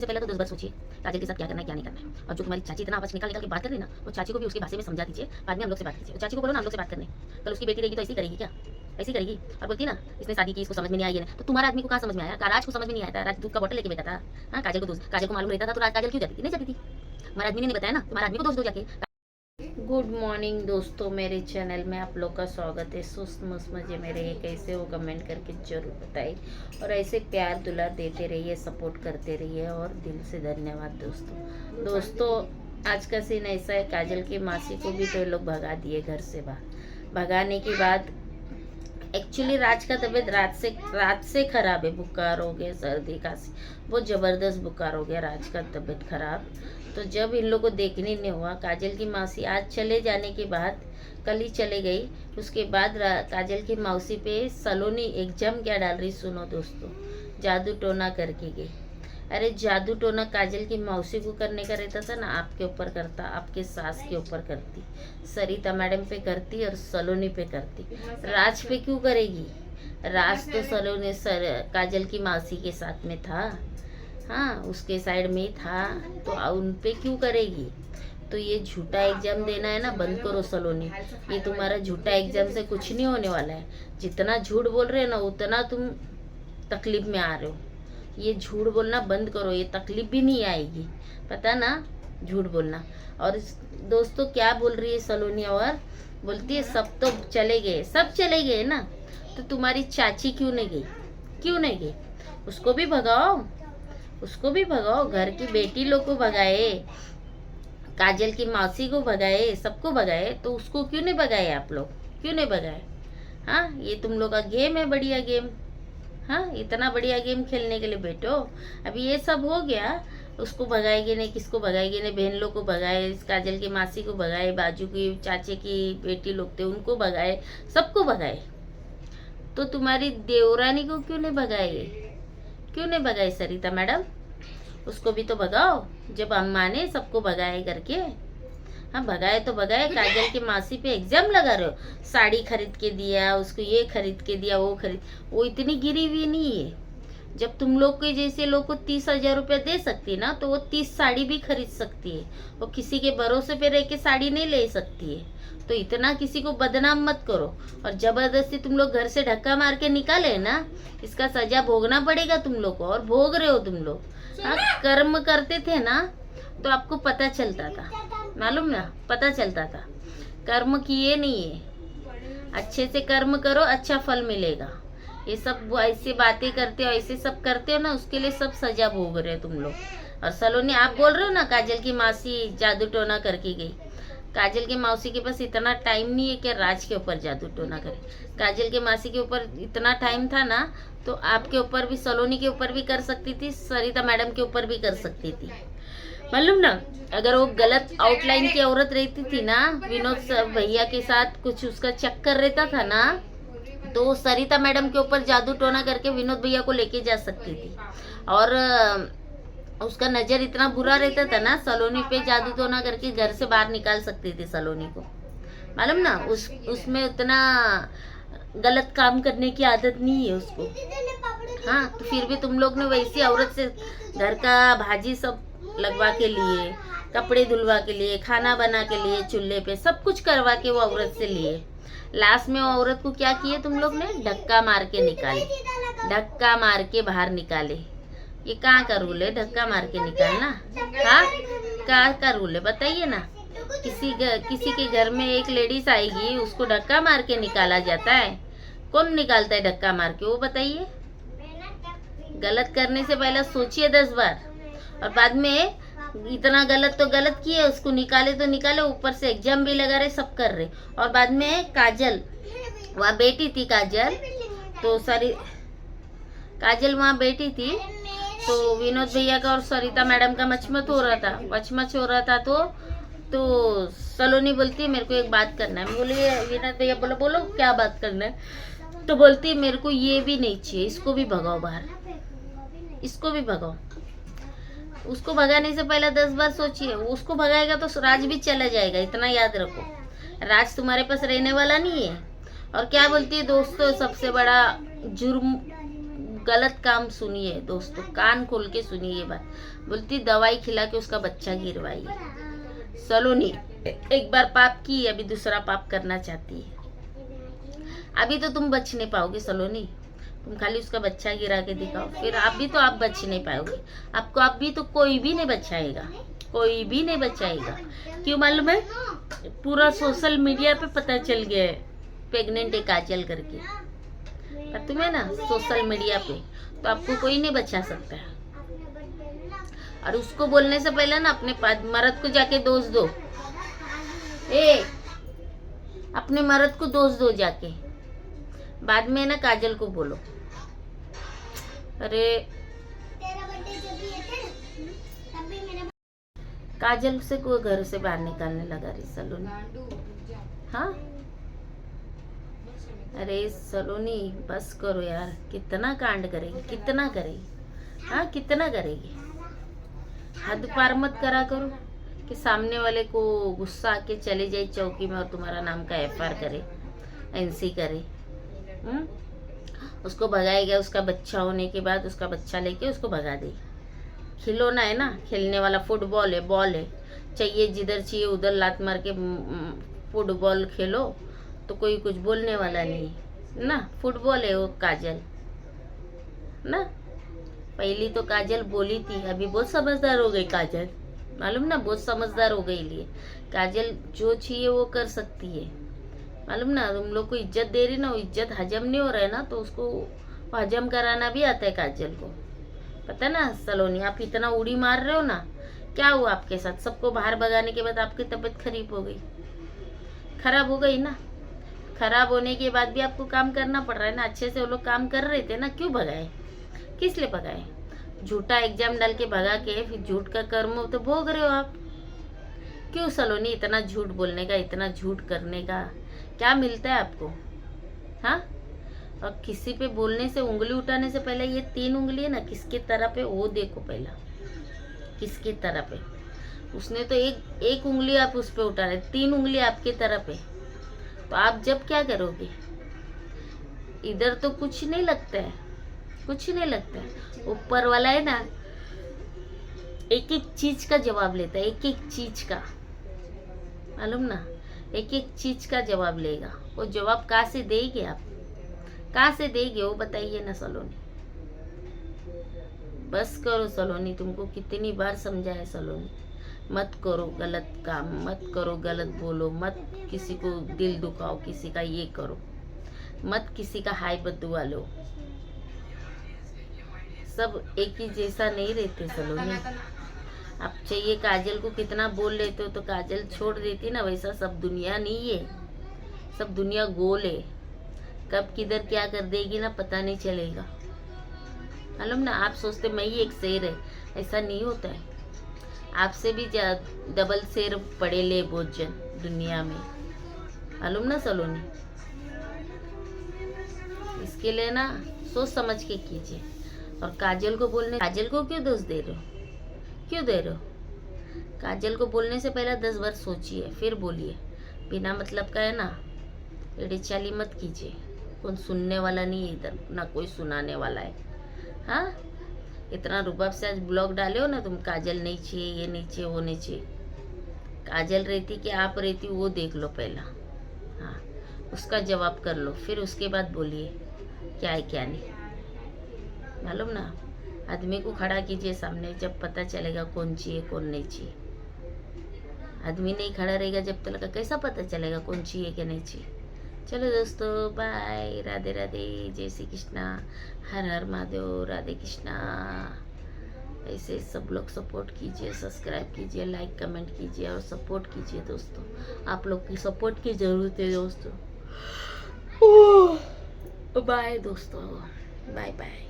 से पहले तो 10 बार सोचिए काजल के साथ क्या करना है क्या नहीं करना है। और जो तुम्हारी चाची इतना आवाज निकाल निकाल के बात कर रही है ना, वो चाची को भी उसकी भाषा में समझा दीजिए। बाद में हम लोग से बात कीजिए। चाची को बोलो ना हम लोग से बात करने। कल उसकी बेटी रहेगी तो ऐसी करेगी क्या? ऐसी करेगी। और बोलती ना इसने शादी की, इसको समझ में नहीं आई है। तो तुम्हारा आदमी को कहाँ समझ में आया? राज को समझ में नहीं आया था। राज दूध का बोतल लेके बैठा था। हाँ, काजल को मालूम रहता था तो काजल क्यों जाती थी? नहीं जाती थी। हमारा आदमी ने नहीं बताया ना, तुम्हारा आदमी को दोष दो जाके। गुड मॉर्निंग दोस्तों, मेरे चैनल में आप लोग का स्वागत है। सुस्त मजे मेरे ये कैसे हो कमेंट करके जरूर बताइए और ऐसे प्यार दुलार देते रहिए, सपोर्ट करते रहिए और दिल से धन्यवाद दोस्तों। आज का सीन ऐसा है, काजल की मासी को भी तो ये लोग भगा दिए घर से बाहर। भगाने के बाद एक्चुअली राज का तबीयत रात से खराब है। बुखार हो गया, सर्दी खांसी, बहुत ज़बरदस्त बुखार हो गया, राज का तबीयत खराब। तो जब इन लोगों को देखने नहीं हुआ, काजल की मौसी आज चले जाने के बाद कल ही चले गई। उसके बाद काजल की मौसी पे सलोनी एग्जाम क्या डाल रही सुनो दोस्तों, जादू टोना करके गई। अरे जादू टोना काजल की मौसी को करने का रहता था ना, आपके ऊपर करता, आपके सास के ऊपर करती, सरिता मैडम पे करती और सलोनी पे करती। राज पे क्यों करेगी? राज तो सलोनी काजल की मौसी के साथ में था, हाँ उसके साइड में ही था, तो उन पे क्यों करेगी? तो ये झूठा एग्जाम देना है ना, बंद करो सलोनी। ये तुम्हारा झूठा एग्जाम से कुछ नहीं होने वाला है। जितना झूठ बोल रहे हो ना उतना तुम तकलीफ में आ रहे हो। ये झूठ बोलना बंद करो, ये तकलीफ भी नहीं आएगी, पता ना, झूठ बोलना। और दोस्तों क्या बोल रही है सलोनी? और बोलती है सब तो चले गए, सब चले गए ना, तो तुम्हारी चाची क्यों नहीं गई? क्यों नहीं गई? उसको भी भगाओ, उसको भी भगाओ। घर की बेटी लोग को भगाए, काजल की मौसी को भगाए, सबको भगाए, तो उसको क्यों नहीं भगाए? आप लोग क्यों नहीं भगाए? हाँ, ये तुम लोग का गेम है, बढ़िया गेम। हाँ, इतना बढ़िया गेम खेलने के लिए बैठो। अभी ये सब हो गया, उसको भगाएगी नहीं, किसको भगाएगी नहीं? बहन लोग को भगाए, इस काजल की मासी को भगाए, बाजू की चाचे की बेटी लोग थे उनको भगाए, सबको भगाए। तो तुम्हारी देवरानी को क्यों नहीं भगाए? क्यों नहीं भगाए सरिता मैडम? उसको भी तो भगाओ, जब हम माने सबको भगाए करके। हाँ, भगाए तो भगाए। काजल की मासी पे एग्जाम लगा रहे हो, साड़ी खरीद के दिया उसको, ये खरीद के दिया, वो इतनी गिरी हुई नहीं है। जब तुम लोग के जैसे लोग को 30,000 रुपया दे सकती ना, तो वो 30 साड़ी भी खरीद सकती है। वो किसी के भरोसे पे रह के साड़ी नहीं ले सकती है। तो इतना किसी को बदनाम मत करो। और जबरदस्ती तुम लोग घर से धक्का मार के निकाले ना, इसका सजा भोगना पड़ेगा तुम लोग को, और भोग रहे हो तुम लोग। हाँ, कर्म करते थे ना तो आपको पता चलता था, मालूम ना, पता चलता था। कर्म किए नहीं है, अच्छे से कर्म करो, अच्छा फल मिलेगा। ये सब ऐसी बातें करते हो, ऐसे सब करते हो ना, उसके लिए सब सजा भोग रहे हो तुम लोग। और सलोनी आप बोल रहे हो ना काजल की मासी जादू टोना करके गई। काजल के मौसी के पास इतना टाइम नहीं है कि राज के ऊपर जादू टोना करे। काजल के मासी के ऊपर इतना टाइम था ना, तो आपके ऊपर भी, सलोनी के ऊपर भी कर सकती थी, सरिता मैडम के ऊपर भी कर सकती थी, मालूम ना। अगर वो गलत आउटलाइन की औरत रहती थी ना, विनोद भैया के साथ कुछ उसका चक्कर रहता था ना, तो सरिता मैडम के ऊपर जादू टोना करके विनोद भैया को लेके जा सकती थी। और उसका नजर इतना बुरा रहता था ना, सलोनी पे जादू टोना करके घर से बाहर निकाल सकती थी सलोनी को, मालूम ना। उसमें उतना गलत काम करने की आदत नहीं है उसको। हाँ, तो फिर भी तुम लोग ने वैसी औरत से घर का भाजी सब लगवा के लिए, कपड़े धुलवा के लिए, खाना बना के लिए, चूल्हे पे सब कुछ करवा के वो औरत से लिए। लास्ट में वो औरत को क्या किए तुम लोग ने? धक्का मार के निकाले, धक्का मार के बाहर निकाले। ये कहाँ का रूल है, धक्का मार के निकालना? हाँ, कहाँ का रूल है बताइए ना। किसी के घर में एक लेडीज आएगी, उसको धक्का मार के निकाला जाता है? कौन निकालता है धक्का मार के, वो बताइए। गलत करने से पहले सोचिए 10 बार, और बाद में इतना गलत तो गलत किए, उसको निकाले तो निकाले, ऊपर से एग्जाम भी लगा रहे, सब कर रहे। और बाद में काजल वहाँ बैठी थी, काजल तो सारी काजल वहाँ बैठी थी, तो विनोद भैया का और सरिता मैडम का मचमच हो रहा था, तो सलोनी बोलती है मेरे को एक बात करना है। मैं बोली विनोद भैया बोलो बोलो क्या बात करना है? तो बोलती है मेरे को ये भी नहीं चाहिए, इसको भी भगाओ बाहर, इसको भी भगाओ। उसको भगाने से पहले 10 बार सोचिए। उसको भगाएगा तो राज भी चला जाएगा, इतना याद रखो। राज तुम्हारे पास रहने वाला नहीं है। और क्या बोलती है दोस्तों, सबसे बड़ा जुर्म गलत काम सुनिए दोस्तों, कान खोल के सुनिए ये बात। बोलती दवाई खिला के उसका बच्चा गिरवाई। सलोनी एक बार पाप की, अभी दूसरा पाप करना चाहती है। अभी तो तुम बच नहीं पाओगे सलोनी, तुम खाली उसका बच्चा गिरा के दिखाओ, फिर आप भी तो आप बच नहीं पाओगे। आपको आप भी तो कोई भी नहीं बचाएगा, कोई भी नहीं बचाएगा। क्यों मालूम है? पूरा सोशल मीडिया पे पता चल गया है प्रेग्नेंट है काजल करके। पर तुम्हें ना सोशल मीडिया पे तो आपको कोई नहीं बचा सकता है। और उसको बोलने से पहले ना अपने मर्द को जाके दोष दो। अपने मर्द को दोष दो जाके, बाद में ना काजल को बोलो। अरे काजल से कोई घर से बाहर निकालने लगा रही सलोनी। हाँ अरे सलोनी बस करो यार, कितना कांड करेगी, कितना करेगी। हाँ कितना करेगी, हद पार मत करा करो कि सामने वाले को गुस्सा आके चले जाए चौकी में और तुम्हारा नाम का FR करे, NC करे। उसको भगाएगा, उसका बच्चा होने के बाद उसका बच्चा लेके उसको भगा दे। खिलौना है ना, खेलने वाला फुटबॉल है, बॉल है, चाहिए जिधर चाहिए उधर लात मार के फुटबॉल खेलो तो कोई कुछ बोलने वाला नहीं ना। फुटबॉल है वो काजल ना। पहली तो काजल बोली थी, अभी बहुत समझदार हो गई काजल, मालूम ना, बहुत समझदार हो गई। लिए काजल जो चाहिए वो कर सकती है, मालूम ना। तुम लोग को इज्जत दे रही ना, वो इज्जत हजम नहीं हो रहा है ना, तो उसको हजम कराना भी आता है काजल को, पता ना सलोनी। आप इतना उड़ी मार रहे हो ना, क्या हुआ आपके साथ? सबको बाहर भगाने के बाद आपकी तबीयत खराब हो गई, खराब हो गई ना। खराब होने के बाद भी आपको काम करना पड़ रहा है ना। अच्छे से वो लोग काम कर रहे थे ना, क्यों भगाए? किस लिए भगाए? झूठा एग्जाम डाल के भगा के फिर झूठ का कर्म तो भोग रहे हो आप। क्यों सलोनी इतना झूठ बोलने का, इतना झूठ करने का क्या मिलता है आपको? हाँ, और किसी पे बोलने से, उंगली उठाने से पहले ये 3 उंगली है ना, किसके तरफ है वो देखो पहला, किसकी तरफ है। उसने तो एक उंगली आप उस पे उठा रहे, 3 उंगली आपकी तरफ है। तो आप जब क्या करोगे? इधर तो कुछ नहीं लगता है, कुछ नहीं लगता है। ऊपर वाला है ना, एक एक चीज का जवाब लेता है, एक एक चीज का, मालूम ना, एक एक चीज का जवाब लेगा। वो जवाब कहाँ से देंगे आप, कहाँ से देंगे वो बताइए ना सलोनी। बस करो सलोनी, तुमको कितनी बार समझाया सलोनी, मत करो गलत काम, मत करो गलत बोलो, मत किसी को दिल दुखाओ, किसी का ये करो मत, किसी का हाय बदुआ लो। सब एक ही जैसा नहीं रहते सलोनी। आप चाहिए काजल को कितना बोल लेते हो तो काजल छोड़ देती ना, वैसा सब दुनिया नहीं है, सब दुनिया गोल है। कब किधर क्या कर देगी ना पता नहीं चलेगा, मालूम ना। आप सोचते मैं ही एक शेर है, ऐसा नहीं होता है। आपसे भी डबल शेर पड़े ले बहुत जन दुनिया में, मालूम ना सलोनी। इसके लिए ना सोच समझ के कीजिए। और काजल को बोलने, काजल को क्यों दोष दे रहे हो, क्यों दे रहे हो? काजल को बोलने से पहले 10 बार सोचिए फिर बोलिए। बिना मतलब का है ना एड़ी चाली मत कीजिए, कौन सुनने वाला नहीं है इधर, ना कोई सुनाने वाला है। हाँ, इतना रुबाब से आज ब्लॉग डाले हो ना तुम, काजल नहीं चाहिए, ये नहीं चाहिए, वो नहीं चाहिए। काजल रहती कि आप रहती वो देख लो पहला, हाँ उसका जवाब कर लो, फिर उसके बाद बोलिए क्या है क्या नहीं, मालूम ना। आदमी को खड़ा कीजिए सामने, जब पता चलेगा कौन चाहिए कौन नहीं चाहिए। आदमी नहीं खड़ा रहेगा जब तक, कैसा पता चलेगा कौन चाहिए क्या नहीं चाहिए। चलो दोस्तों, बाय, राधे राधे, जय श्री कृष्णा, हर हर महादेव, राधे कृष्णा। ऐसे सब लोग सपोर्ट कीजिए, सब्सक्राइब कीजिए, लाइक कमेंट कीजिए और सपोर्ट कीजिए दोस्तों। आप लोग की सपोर्ट की ज़रूरत है दोस्तों। बाय दोस्तों, बाय बाय।